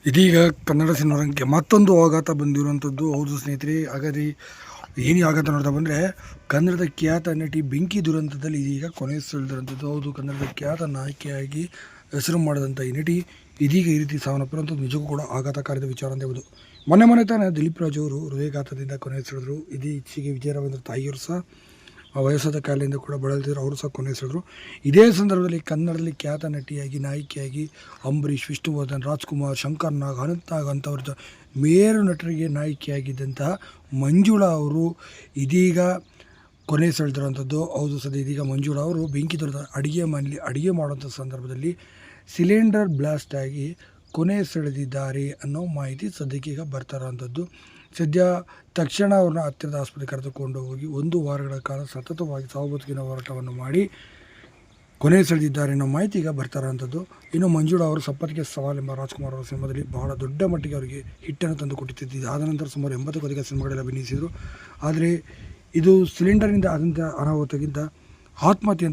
ಇದೀಗ ಕನ್ನಡ ಸಿನಿಮಾರಂಗಕ್ಕೆ ಮತ್ತೊಂದು ಆಘಾತ ಬಂದಿರುವಂಥದ್ದು. ಹೌದು ಸ್ನೇಹಿತರೆ, ಹಾಗಾದರೆ ಏನು ಆಘಾತ ನೋಡ್ತಾ ಬಂದರೆ, ಕನ್ನಡದ ಖ್ಯಾತ ನಟಿ ಬೆಂಕಿ ದುರಂತದಲ್ಲಿ ಇದೀಗ ಕೊನೆ ಸೆಳೆದಿರುವಂಥದ್ದು. ಹೌದು, ಕನ್ನಡದ ಖ್ಯಾತ ನಾಯಕಿಯಾಗಿ ಹೆಸರು ಮಾಡಿದಂಥ ಈ ನಟಿ ಇದೀಗ ಈ ರೀತಿ ಸಾವನ್ನಪ್ಪಿರುವಂಥದ್ದು ನಿಜಕ್ಕೂ ಕೂಡ ಆಘಾತಕಾರಿದ ವಿಚಾರ ಅಂತ ಹೇಳ್ಬೋದು. ಮೊನ್ನೆ ತಾನೇ ದಿಲೀಪ್ ರಾಜು ಅವರು ಹೃದಯಘಾತದಿಂದ ಕೊನೆ ಸೆಳೆದರು. ಇತ್ತೀಚೆಗೆ ವಿಜಯ ರಾಘವೇಂದ್ರ ತಾಯಿಯವರು ಸಹ ವಯಸ್ಸಾದ ಕಾಯಿಲೆಯಿಂದ ಕೂಡ ಬಳಲ್ತಿದ್ರು, ಅವರು ಸಹ ಕೊನೆ ಸೆಳೆದರು. ಇದೇ ಸಂದರ್ಭದಲ್ಲಿ ಕನ್ನಡದಲ್ಲಿ ಖ್ಯಾತ ನಟಿಯಾಗಿ ನಾಯಕಿಯಾಗಿ ಅಂಬರೀಷ್, ವಿಷ್ಣುವರ್ಧನ್, ರಾಜ್ಕುಮಾರ್, ಶಂಕರ್ ನಾಗ್, ಅನಂತ್ ನಾಗ್ ಅಂಥವ್ರ ಮೇರು ನಟರಿಗೆ ನಾಯಕಿಯಾಗಿದ್ದಂತಹ ಮಂಜುಳಾ ಅವರು ಇದೀಗ ಕೊನೆ ಸೆಳೆದಿರುವಂಥದ್ದು. ಹೌದು, ಇದೀಗ ಮಂಜುಳಾ ಅವರು ಬೆಂಕಿ ದುರಂತ ಅಡುಗೆ ಮನೆಯಲ್ಲಿ ಅಡುಗೆ ಮಾಡುವಂಥ ಸಂದರ್ಭದಲ್ಲಿ ಸಿಲಿಂಡರ್ ಬ್ಲಾಸ್ಟ್ ಆಗಿ ಕೊನೆ ಸೆಳೆದಿದ್ದಾರೆ ಅನ್ನೋ ಮಾಹಿತಿ ಸದ್ಯಕ್ಕೆ ಈಗ ಬರ್ತಾ ಇರೋವಂಥದ್ದು. ಸದ್ಯ ತಕ್ಷಣ ಅವ್ರನ್ನ ಹತ್ತಿರದ ಆಸ್ಪತ್ರೆಗೆ ಕರೆದುಕೊಂಡು ಹೋಗಿ 1 ವಾರಗಳ ಕಾಲ ಸತತವಾಗಿ ಸಾವು ಬದುಕಿನ ಹೋರಾಟವನ್ನು ಮಾಡಿ ಕೊನೆ ಸೆಳೆದಿದ್ದಾರೆ ಅನ್ನೋ ಮಾಹಿತಿ ಈಗ ಬರ್ತಾ ಇರೋವಂಥದ್ದು. ಇನ್ನು ಮಂಜುಳಾ ಅವರು ಸಪ್ಪತ್ತಿಗೆ ಸವಾಲ್ ಎಂಬ ರಾಜ್ಕುಮಾರ್ ಅವರ ಸಿನಿಮಾದಲ್ಲಿ ಬಹಳ ದೊಡ್ಡ ಮಟ್ಟಿಗೆ ಅವರಿಗೆ ಹಿಟ್ಟನ್ನು ತಂದು ಕೊಟ್ಟಿದ್ದು. ಆದ ನಂತರ ಸುಮಾರು 80ಕ್ಕೂ ಅಧಿಕ ಸಿನಿಮಾಗಳಲ್ಲಿ ಅಭಿನಯಿಸಿದರು. ಆದರೆ ಇದು ಸಿಲಿಂಡರ್ನಿಂದ ಆದಂಥ ಅನಾಹುತಕ್ಕಿಂತ ಆತ್ಮಹತ್ಯೆ